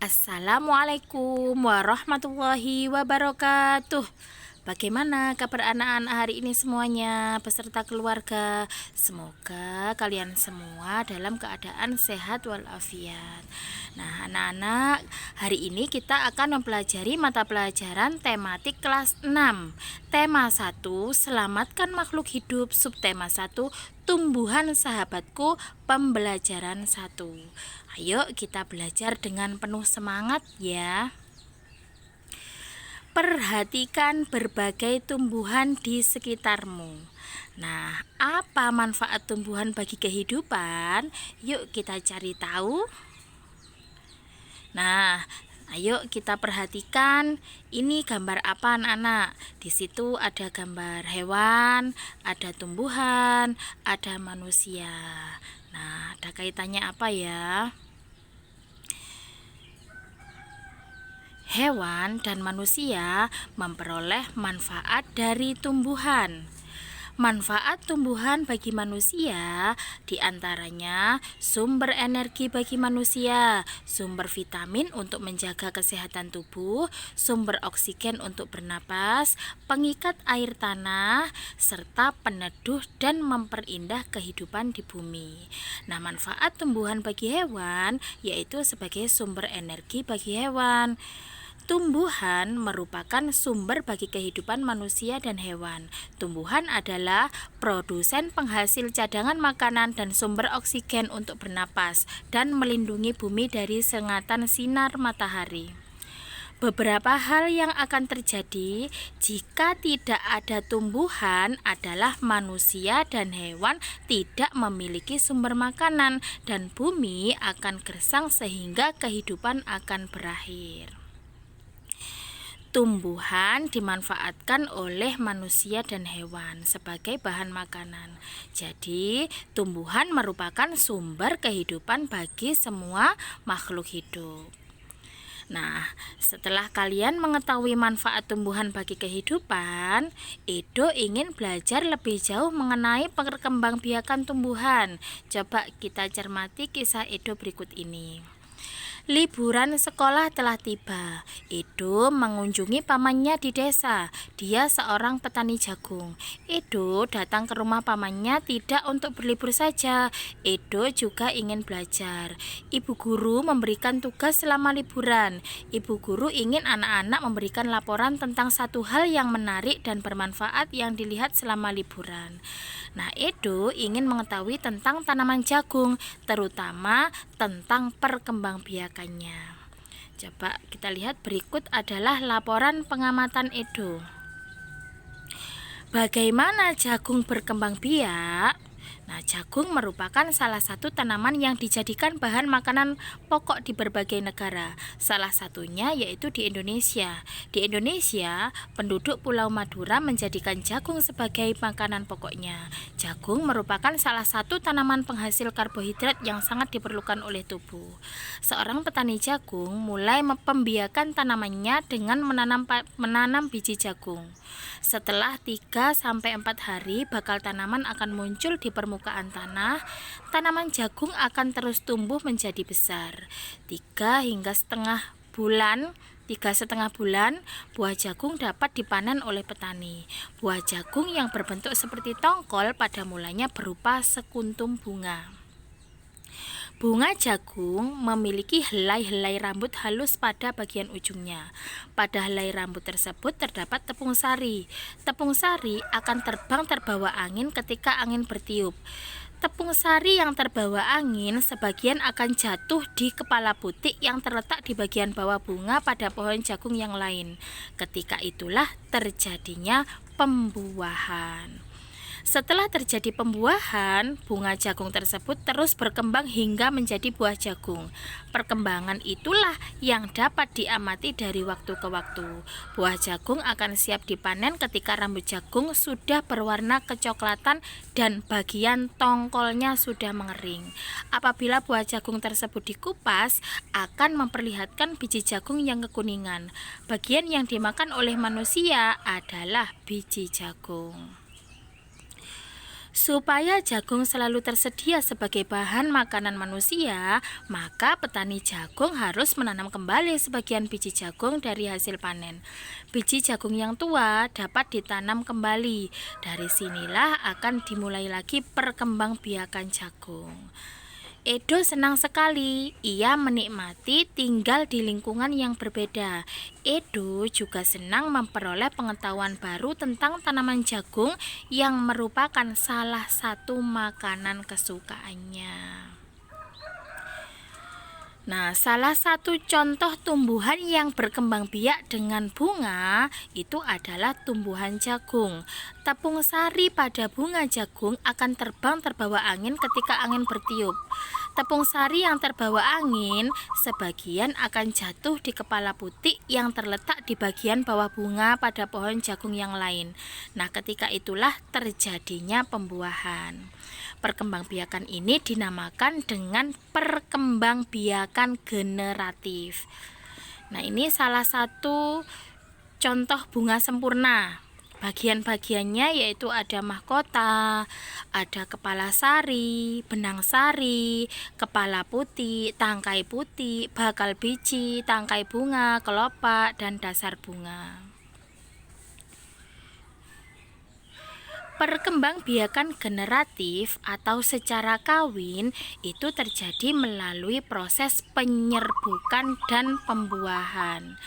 Assalamualaikum warahmatullahi wabarakatuh. Bagaimana kabar anak-anak hari ini semuanya beserta keluarga? Semoga kalian semua dalam keadaan sehat walafiat. Nah, anak-anak, hari ini kita akan mempelajari mata pelajaran tematik kelas 6. Tema 1, selamatkan makhluk hidup. Subtema 1, tumbuhan sahabatku, pembelajaran 1. Ayo kita belajar dengan penuh semangat ya. Perhatikan berbagai tumbuhan di sekitarmu. Nah, apa manfaat tumbuhan bagi kehidupan? Yuk kita cari tahu. Nah, ayo kita perhatikan ini gambar apa anak-anak. Di situ ada gambar hewan, ada tumbuhan, ada manusia. Nah, ada kaitannya apa ya? Hewan dan manusia memperoleh manfaat dari tumbuhan. Manfaat tumbuhan bagi manusia diantaranya sumber energi bagi manusia, sumber vitamin untuk menjaga kesehatan tubuh, sumber oksigen untuk bernapas, pengikat air tanah, serta peneduh dan memperindah kehidupan di bumi. Nah, manfaat tumbuhan bagi hewan yaitu sebagai sumber energi bagi hewan. Tumbuhan merupakan sumber bagi kehidupan manusia dan hewan. Tumbuhan adalah produsen penghasil cadangan makanan dan sumber oksigen untuk bernapas dan melindungi bumi dari sengatan sinar matahari. Beberapa hal yang akan terjadi jika tidak ada tumbuhan adalah manusia dan hewan tidak memiliki sumber makanan dan bumi akan gersang sehingga kehidupan akan berakhir. Tumbuhan dimanfaatkan oleh manusia dan hewan sebagai bahan makanan. Jadi, tumbuhan merupakan sumber kehidupan bagi semua makhluk hidup. Nah, setelah kalian mengetahui manfaat tumbuhan bagi kehidupan, Edo ingin belajar lebih jauh mengenai perkembangbiakan tumbuhan. Coba kita cermati kisah Edo berikut ini. Liburan sekolah telah tiba. Edo mengunjungi pamannya di desa. Dia seorang petani jagung. Edo datang ke rumah pamannya tidak untuk berlibur saja. Edo juga ingin belajar. Ibu guru memberikan tugas selama liburan. Ibu guru ingin anak-anak memberikan laporan tentang satu hal yang menarik dan bermanfaat yang dilihat selama liburan. Nah, Edo ingin mengetahui tentang tanaman jagung, terutama tentang perkembangbiakannya. Coba kita lihat berikut adalah laporan pengamatan Edo. Bagaimana jagung berkembang biak? Nah, jagung merupakan salah satu tanaman yang dijadikan bahan makanan pokok di berbagai negara. Salah satunya yaitu di Indonesia. Di Indonesia, penduduk Pulau Madura menjadikan jagung sebagai makanan pokoknya. Jagung merupakan salah satu tanaman penghasil karbohidrat yang sangat diperlukan oleh tubuh. Seorang petani jagung mulai pembiakan tanamannya dengan menanam biji jagung. Setelah 3-4 hari, bakal tanaman akan muncul di permukaan tanah. Tanaman jagung akan terus tumbuh menjadi besar. 3,5 bulan, buah jagung dapat dipanen oleh petani. Buah jagung yang berbentuk seperti tongkol pada mulanya berupa sekuntum bunga. Bunga jagung memiliki helai-helai rambut halus pada bagian ujungnya. Pada helai rambut tersebut terdapat tepung sari. Tepung sari akan terbang terbawa angin ketika angin bertiup. Tepung sari yang terbawa angin sebagian akan jatuh di kepala butik yang terletak di bagian bawah bunga pada pohon jagung yang lain. Ketika itulah terjadinya pembuahan. Setelah terjadi pembuahan, bunga jagung tersebut terus berkembang hingga menjadi buah jagung. Perkembangan itulah yang dapat diamati dari waktu ke waktu. Buah jagung akan siap dipanen ketika rambut jagung sudah berwarna kecoklatan dan bagian tongkolnya sudah mengering. Apabila buah jagung tersebut dikupas, akan memperlihatkan biji jagung yang kekuningan. Bagian yang dimakan oleh manusia adalah biji jagung. Supaya jagung selalu tersedia sebagai bahan makanan manusia, maka petani jagung harus menanam kembali sebagian biji jagung dari hasil panen. Biji jagung yang tua dapat ditanam kembali. Dari sinilah akan dimulai lagi perkembangbiakan jagung. Edo senang sekali. Ia menikmati tinggal di lingkungan yang berbeda. Edo juga senang memperoleh pengetahuan baru tentang tanaman jagung yang merupakan salah satu makanan kesukaannya. Nah, salah satu contoh tumbuhan yang berkembang biak dengan bunga itu adalah tumbuhan jagung. Tepung sari pada bunga jagung akan terbang terbawa angin ketika angin bertiup. Tepung sari yang terbawa angin sebagian akan jatuh di kepala putik yang terletak di bagian bawah bunga pada pohon jagung yang lain. Nah, ketika itulah terjadinya pembuahan. Perkembangbiakan ini dinamakan dengan perkembangbiakan generatif. Nah, ini salah satu contoh bunga sempurna. Bagian-bagiannya yaitu ada mahkota, ada kepala sari, benang sari, kepala putih, tangkai putih, bakal biji, tangkai bunga, kelopak, dan dasar bunga. Perkembangbiakan generatif atau secara kawin itu terjadi melalui proses penyerbukan dan pembuahan.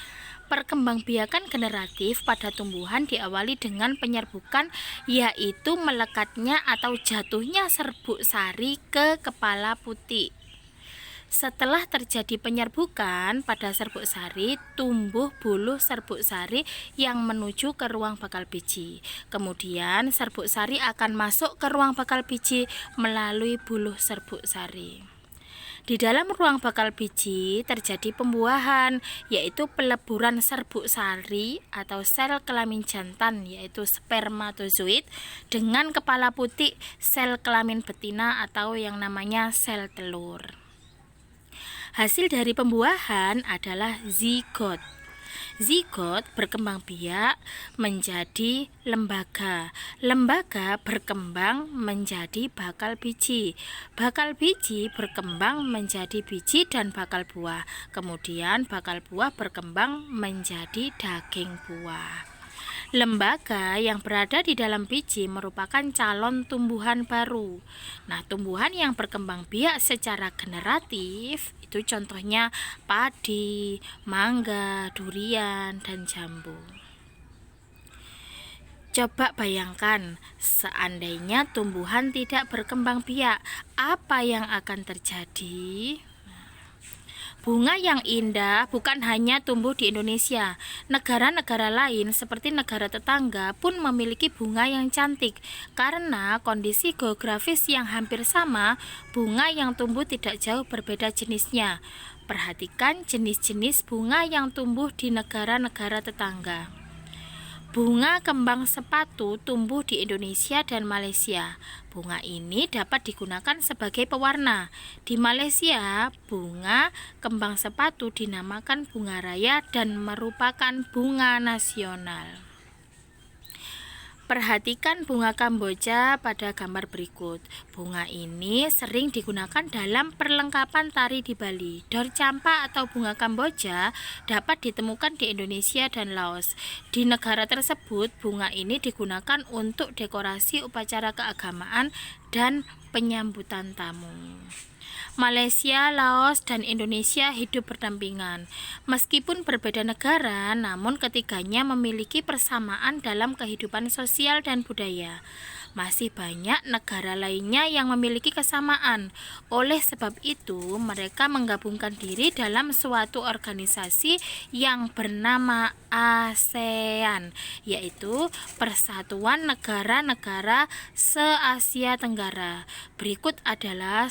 Perkembangbiakan generatif pada tumbuhan diawali dengan penyerbukan, yaitu melekatnya atau jatuhnya serbuk sari ke kepala putik. Setelah terjadi penyerbukan pada serbuk sari, tumbuh buluh serbuk sari yang menuju ke ruang bakal biji. Kemudian serbuk sari akan masuk ke ruang bakal biji melalui buluh serbuk sari. Di dalam ruang bakal biji terjadi pembuahan, yaitu peleburan serbuk sari atau sel kelamin jantan, yaitu spermatozoid, dengan kepala putik sel kelamin betina atau yang namanya sel telur. Hasil dari pembuahan adalah zigot. Zigot berkembang biak menjadi lembaga. Lembaga berkembang menjadi bakal biji. Bakal biji berkembang menjadi biji dan bakal buah. Kemudian bakal buah berkembang menjadi daging buah. Lembaga yang berada di dalam biji merupakan calon tumbuhan baru. Nah, tumbuhan yang berkembang biak secara generatif itu contohnya padi, mangga, durian, dan jambu. Coba bayangkan, seandainya tumbuhan tidak berkembang biak, apa yang akan terjadi? Bunga yang indah bukan hanya tumbuh di Indonesia. Negara-negara lain seperti negara tetangga pun memiliki bunga yang cantik. Karena kondisi geografis yang hampir sama, bunga yang tumbuh tidak jauh berbeda jenisnya. Perhatikan jenis-jenis bunga yang tumbuh di negara-negara tetangga. Bunga kembang sepatu tumbuh di Indonesia dan Malaysia. Bunga ini dapat digunakan sebagai pewarna. Di Malaysia, bunga kembang sepatu dinamakan bunga raya dan merupakan bunga nasional. Perhatikan bunga Kamboja pada gambar berikut. Bunga ini sering digunakan dalam perlengkapan tari di Bali. Dor campa atau bunga Kamboja dapat ditemukan di Indonesia dan Laos. Di negara tersebut, bunga ini digunakan untuk dekorasi upacara keagamaan dan penyambutan tamu. Malaysia, Laos, dan Indonesia hidup berdampingan. Meskipun berbeda negara, namun ketiganya memiliki persamaan dalam kehidupan sosial dan budaya. Masih banyak negara lainnya yang memiliki kesamaan. Oleh sebab itu, mereka menggabungkan diri dalam suatu organisasi yang bernama ASEAN, yaitu Persatuan Negara-Negara se-Asia Tenggara. Berikut adalah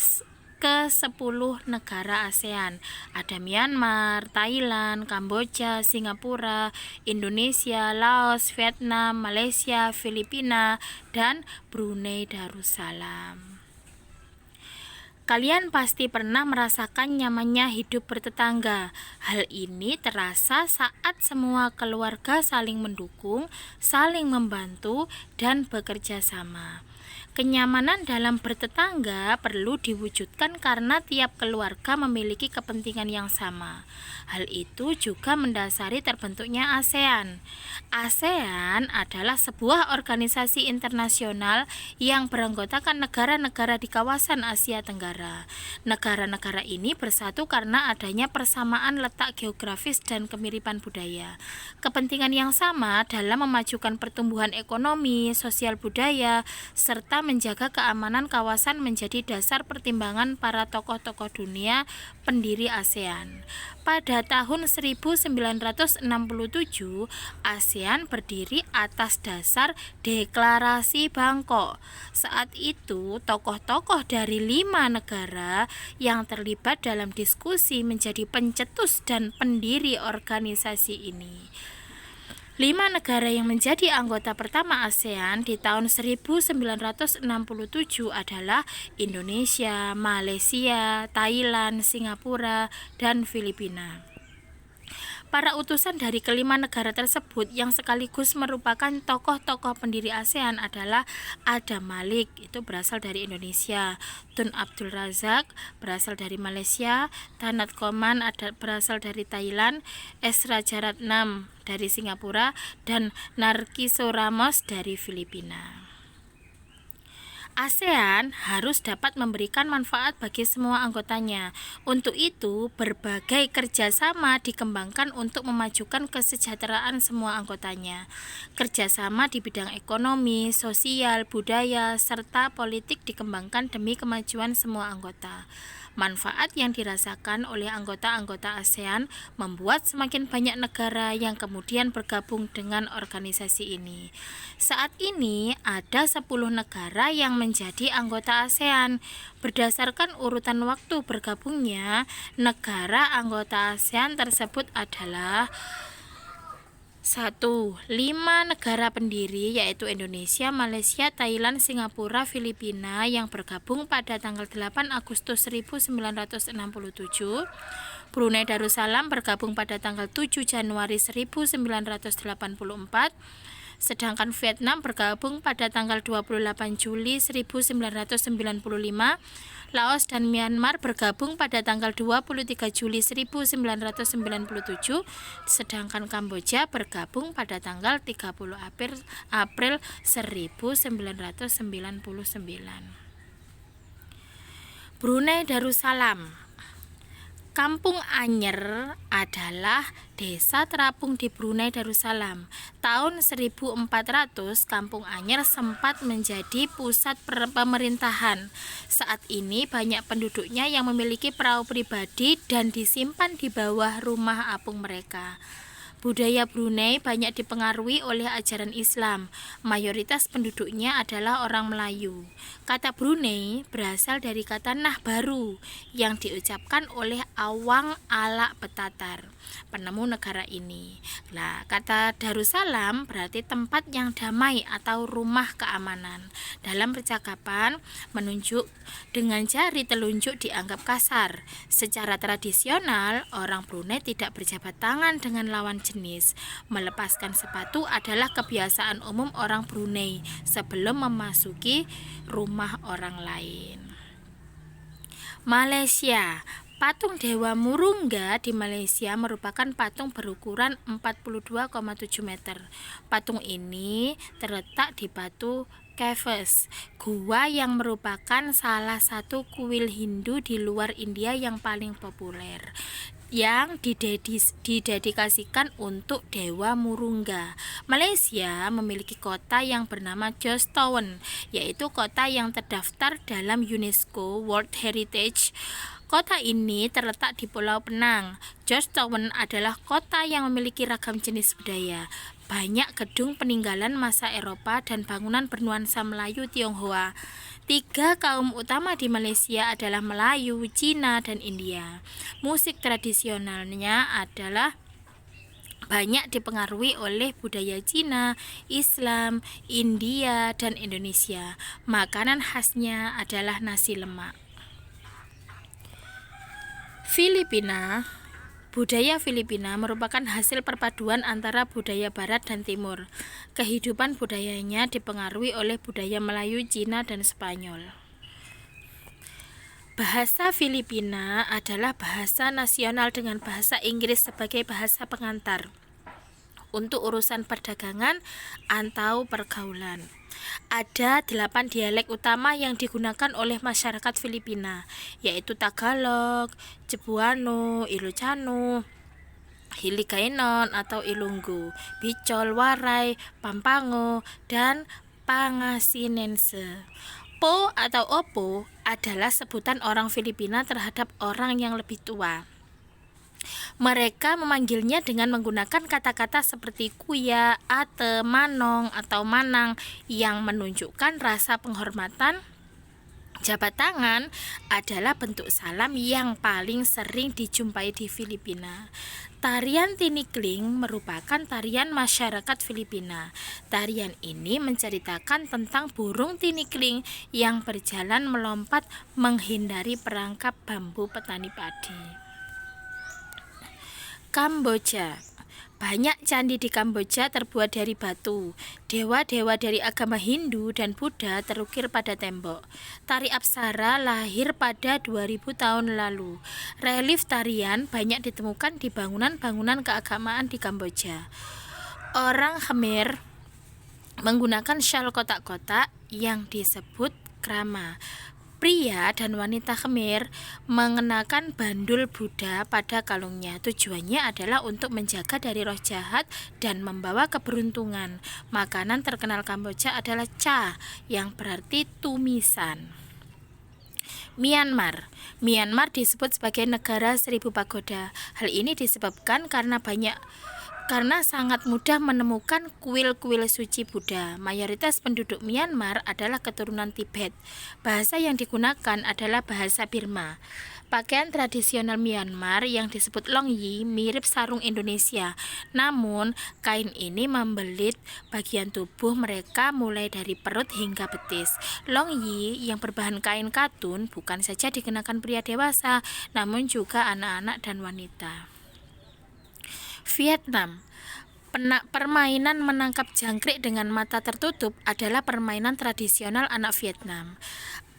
ke-10 negara ASEAN. Ada Myanmar, Thailand, Kamboja, Singapura, Indonesia, Laos, Vietnam, Malaysia, Filipina, dan Brunei Darussalam. Kalian pasti pernah merasakan nyamannya hidup bertetangga. Hal ini terasa saat semua keluarga saling mendukung, saling membantu, dan bekerja sama. Kenyamanan dalam bertetangga perlu diwujudkan karena tiap keluarga memiliki kepentingan yang sama. Hal itu juga mendasari terbentuknya ASEAN. ASEAN adalah sebuah organisasi internasional yang beranggotakan negara-negara di kawasan Asia Tenggara. Negara-negara ini bersatu karena adanya persamaan letak geografis dan kemiripan budaya. Kepentingan yang sama dalam memajukan pertumbuhan ekonomi, sosial budaya, serta menjaga keamanan kawasan menjadi dasar pertimbangan para tokoh-tokoh dunia pendiri ASEAN. Pada tahun 1967, ASEAN berdiri atas dasar Deklarasi Bangkok. Saat itu, tokoh-tokoh dari 5 negara yang terlibat dalam diskusi menjadi pencetus dan pendiri organisasi ini. 5 negara yang menjadi anggota pertama ASEAN di tahun 1967 adalah Indonesia, Malaysia, Thailand, Singapura, dan Filipina. Para utusan dari kelima negara tersebut yang sekaligus merupakan tokoh-tokoh pendiri ASEAN adalah Adam Malik, itu berasal dari Indonesia, Tun Abdul Razak berasal dari Malaysia, Tanat Koman berasal dari Thailand, S. Rajaratnam dari Singapura, dan Narciso Ramos dari Filipina. ASEAN harus dapat memberikan manfaat bagi semua anggotanya. Untuk itu, berbagai kerjasama dikembangkan untuk memajukan kesejahteraan semua anggotanya. Kerjasama di bidang ekonomi, sosial, budaya, serta politik dikembangkan demi kemajuan semua anggota. Manfaat yang dirasakan oleh anggota-anggota ASEAN membuat semakin banyak negara yang kemudian bergabung dengan organisasi ini. Saat ini ada 10 negara yang menjadi anggota ASEAN. Berdasarkan urutan waktu bergabungnya, negara anggota ASEAN tersebut adalah 1. 5 negara pendiri yaitu Indonesia, Malaysia, Thailand, Singapura, Filipina yang bergabung pada tanggal 8 Agustus 1967. Brunei Darussalam bergabung pada tanggal 7 Januari 1984. Sedangkan Vietnam bergabung pada tanggal 28 Juli 1995. Laos dan Myanmar bergabung pada tanggal 23 Juli 1997, sedangkan Kamboja bergabung pada tanggal 30 April 1999. Brunei Darussalam. Kampung Anyer adalah desa terapung di Brunei Darussalam. Tahun 1400, Kampung Anyer sempat menjadi pusat pemerintahan. Saat ini banyak penduduknya yang memiliki perahu pribadi dan disimpan di bawah rumah apung mereka. Budaya Brunei banyak dipengaruhi oleh ajaran Islam. Mayoritas penduduknya adalah orang Melayu. Kata Brunei berasal dari kata nah baru yang diucapkan oleh Awang Alak Betatar, penemu negara ini. Nah, kata Darussalam berarti tempat yang damai atau rumah keamanan. Dalam percakapan, menunjuk dengan jari telunjuk dianggap kasar. Secara tradisional, orang Brunei tidak berjabat tangan dengan lawan jenis. Melepaskan sepatu adalah kebiasaan umum orang Brunei sebelum memasuki rumah orang lain. Malaysia. Patung Dewa Murungga di Malaysia merupakan patung berukuran 42,7 meter. Patung ini terletak di Batu Caves, gua yang merupakan salah satu kuil Hindu di luar India yang paling populer, yang didedikasikan untuk Dewa Murungga. Malaysia memiliki kota yang bernama George Town, yaitu kota yang terdaftar dalam UNESCO World Heritage. Kota ini terletak di Pulau Penang. George Town adalah kota yang memiliki ragam jenis budaya. Banyak gedung peninggalan masa Eropa dan bangunan bernuansa Melayu Tionghoa. 3 kaum utama di Malaysia adalah Melayu, Cina, dan India. Musik tradisionalnya adalah banyak dipengaruhi oleh budaya Cina, Islam, India, dan Indonesia. Makanan khasnya adalah nasi lemak. Filipina. Budaya Filipina merupakan hasil perpaduan antara budaya Barat dan Timur. Kehidupan budayanya dipengaruhi oleh budaya Melayu, Cina, dan Spanyol. Bahasa Filipina adalah bahasa nasional dengan bahasa Inggris sebagai bahasa pengantar untuk urusan perdagangan atau pergaulan. Ada 8 dialek utama yang digunakan oleh masyarakat Filipina, yaitu Tagalog, Cebuano, Ilocano, Hiligaynon atau Ilonggo, Bicol, Waray, Pampango, dan Pangasinense. Po atau opo adalah sebutan orang Filipina terhadap orang yang lebih tua. Mereka memanggilnya dengan menggunakan kata-kata seperti kuya, ate, manong, atau manang yang menunjukkan rasa penghormatan. Jabat tangan adalah bentuk salam yang paling sering dijumpai di Filipina. Tarian tinikling merupakan tarian masyarakat Filipina. Tarian ini menceritakan tentang burung tinikling yang berjalan melompat menghindari perangkap bambu petani padi. Kamboja. Banyak candi di Kamboja terbuat dari batu. Dewa-dewa dari agama Hindu dan Buddha terukir pada tembok. Tari Apsara lahir pada 2000 tahun lalu. Relief tarian banyak ditemukan di bangunan-bangunan keagamaan di Kamboja. Orang Khmer menggunakan syal kotak-kotak yang disebut krama. Pria dan wanita Khmer mengenakan bandul Buddha pada kalungnya. Tujuannya adalah untuk menjaga dari roh jahat dan membawa keberuntungan. Makanan terkenal Kamboja adalah cha, yang berarti tumisan. Myanmar. Myanmar disebut sebagai negara 1000 pagoda. Hal ini disebabkan karena sangat mudah menemukan kuil-kuil suci Buddha. Mayoritas penduduk Myanmar adalah keturunan Tibet. Bahasa yang digunakan adalah bahasa Burma. Pakaian tradisional Myanmar yang disebut longyi mirip sarung Indonesia. Namun, kain ini membelit bagian tubuh mereka mulai dari perut hingga betis. Longyi yang berbahan kain katun bukan saja dikenakan pria dewasa, namun juga anak-anak dan wanita. Vietnam. Permainan menangkap jangkrik dengan mata tertutup adalah permainan tradisional anak Vietnam.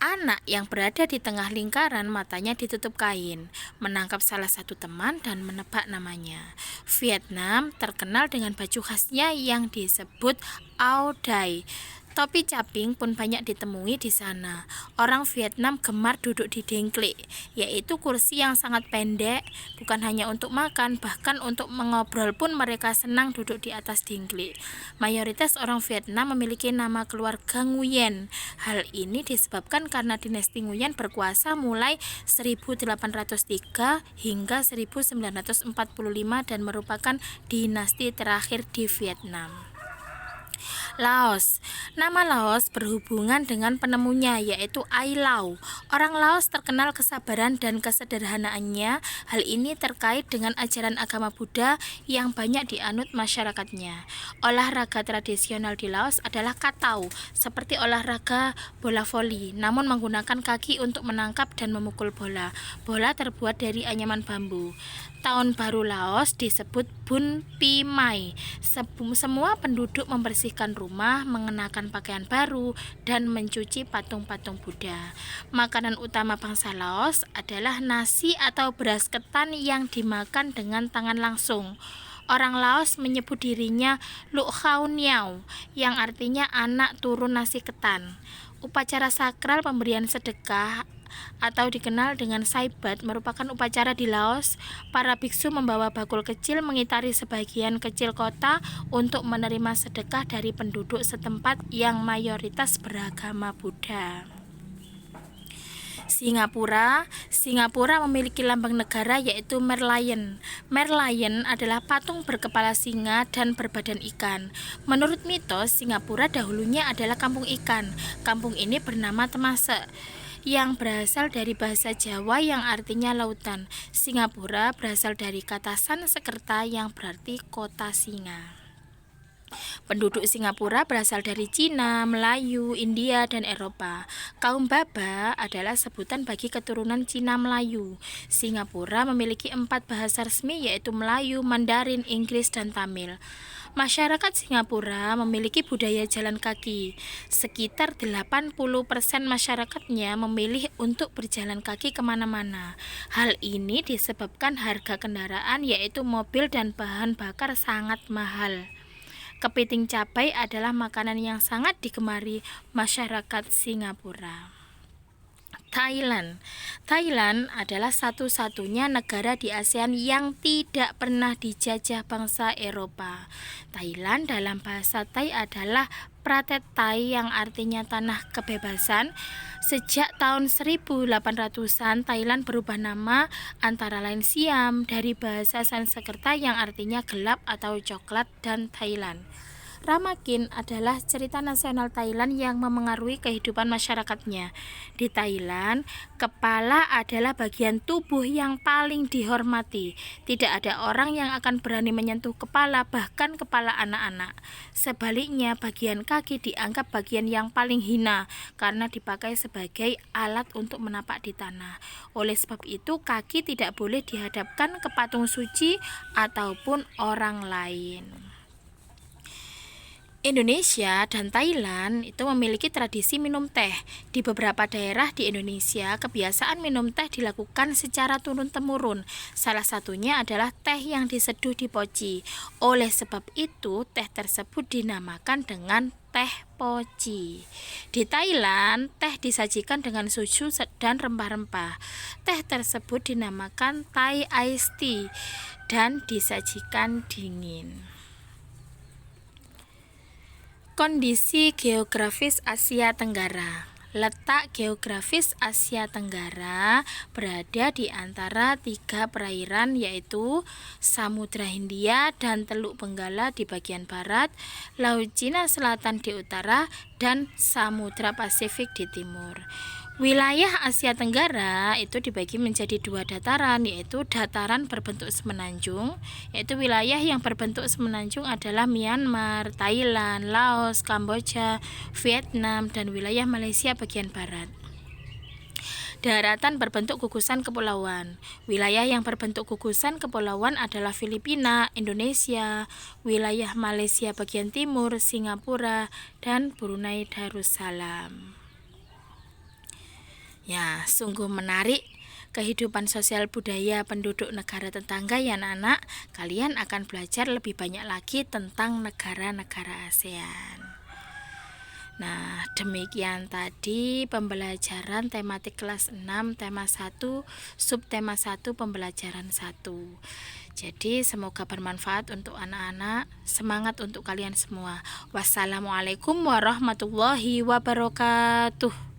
Anak yang berada di tengah lingkaran matanya ditutup kain, menangkap salah satu teman dan menebak namanya. Vietnam terkenal dengan baju khasnya yang disebut Áo Dai. Topi caping pun banyak ditemui di sana. Orang Vietnam gemar duduk di dengklik, yaitu kursi yang sangat pendek, bukan hanya untuk makan, bahkan untuk mengobrol pun mereka senang duduk di atas dengklik. Mayoritas orang Vietnam memiliki nama keluarga Nguyen. Hal ini disebabkan karena dinasti Nguyen berkuasa mulai 1803 hingga 1945 dan merupakan dinasti terakhir di Vietnam. Laos. Nama Laos berhubungan dengan penemunya, yaitu Ai Lau. Orang Laos terkenal kesabaran dan kesederhanaannya. Hal ini terkait dengan ajaran agama Buddha yang banyak dianut masyarakatnya. Olahraga tradisional di Laos adalah katau, seperti olahraga bola voli, namun menggunakan kaki untuk menangkap dan memukul bola. Bola terbuat dari anyaman bambu. Tahun baru Laos disebut Bun Pi Mai. Semua penduduk membersihkan rumah, mengenakan pakaian baru, dan mencuci patung-patung Buddha. Makanan utama bangsa Laos adalah nasi atau beras ketan yang dimakan dengan tangan langsung. Orang Laos menyebut dirinya Luk Khao Niao, yang artinya anak turun nasi ketan. Upacara sakral pemberian sedekah atau dikenal dengan saibat merupakan upacara di Laos. Para biksu membawa bakul kecil mengitari sebagian kecil kota untuk menerima sedekah dari penduduk setempat yang mayoritas beragama Buddha. Singapura memiliki lambang negara yaitu Merlion. Merlion adalah patung berkepala singa dan berbadan ikan. Menurut mitos, Singapura dahulunya adalah kampung ikan. Kampung ini bernama Temasek, yang berasal dari bahasa Jawa yang artinya lautan. Singapura berasal dari kata Sanskerta yang berarti kota singa. Penduduk Singapura berasal dari Cina, Melayu, India, dan Eropa. Kaum Baba adalah sebutan bagi keturunan Cina Melayu. Singapura memiliki 4 bahasa resmi yaitu Melayu, Mandarin, Inggris, dan Tamil. Masyarakat Singapura memiliki budaya jalan kaki. Sekitar 80% masyarakatnya memilih untuk berjalan kaki kemana-mana. Hal ini disebabkan harga kendaraan yaitu mobil dan bahan bakar sangat mahal. Kepiting cabai adalah makanan yang sangat digemari masyarakat Singapura. Thailand adalah satu-satunya negara di ASEAN yang tidak pernah dijajah bangsa Eropa. Thailand dalam bahasa Thai adalah Pratet Thai yang artinya tanah kebebasan. Sejak tahun 1800-an, Thailand berubah nama antara lain Siam dari bahasa Sanskerta yang artinya gelap atau coklat dan Thailand. Ramakin adalah cerita nasional Thailand yang memengaruhi kehidupan masyarakatnya. Di Thailand, kepala adalah bagian tubuh yang paling dihormati. Tidak ada orang yang akan berani menyentuh kepala, bahkan kepala anak-anak. Sebaliknya, bagian kaki dianggap bagian yang paling hina karena dipakai sebagai alat untuk menapak di tanah. Oleh sebab itu, kaki tidak boleh dihadapkan ke patung suci ataupun orang lain. Indonesia dan Thailand itu memiliki tradisi minum teh. Di beberapa daerah di Indonesia, kebiasaan minum teh dilakukan secara turun-temurun. Salah satunya adalah teh yang diseduh di poci. Oleh sebab itu, teh tersebut dinamakan dengan teh poci. Di Thailand, teh disajikan dengan susu dan rempah-rempah. Teh tersebut dinamakan Thai iced tea dan disajikan dingin. Kondisi geografis Asia Tenggara. Letak geografis Asia Tenggara berada di antara 3 perairan yaitu Samudra Hindia dan Teluk Benggala di bagian barat, Laut Cina Selatan di utara, dan Samudra Pasifik di timur. Wilayah Asia Tenggara itu dibagi menjadi 2 dataran, yaitu dataran berbentuk semenanjung, yaitu wilayah yang berbentuk semenanjung adalah Myanmar, Thailand, Laos, Kamboja, Vietnam, dan wilayah Malaysia bagian barat. Daratan berbentuk gugusan kepulauan. Wilayah yang berbentuk gugusan kepulauan adalah Filipina, Indonesia, wilayah Malaysia bagian timur, Singapura, dan Brunei Darussalam. Ya, sungguh menarik kehidupan sosial budaya penduduk negara tetangga ya anak-anak. Kalian akan belajar lebih banyak lagi tentang negara-negara ASEAN. Nah, demikian tadi pembelajaran tematik kelas 6 tema 1 subtema 1 pembelajaran 1. Jadi semoga bermanfaat untuk anak-anak. Semangat untuk kalian semua. Wassalamualaikum warahmatullahi wabarakatuh.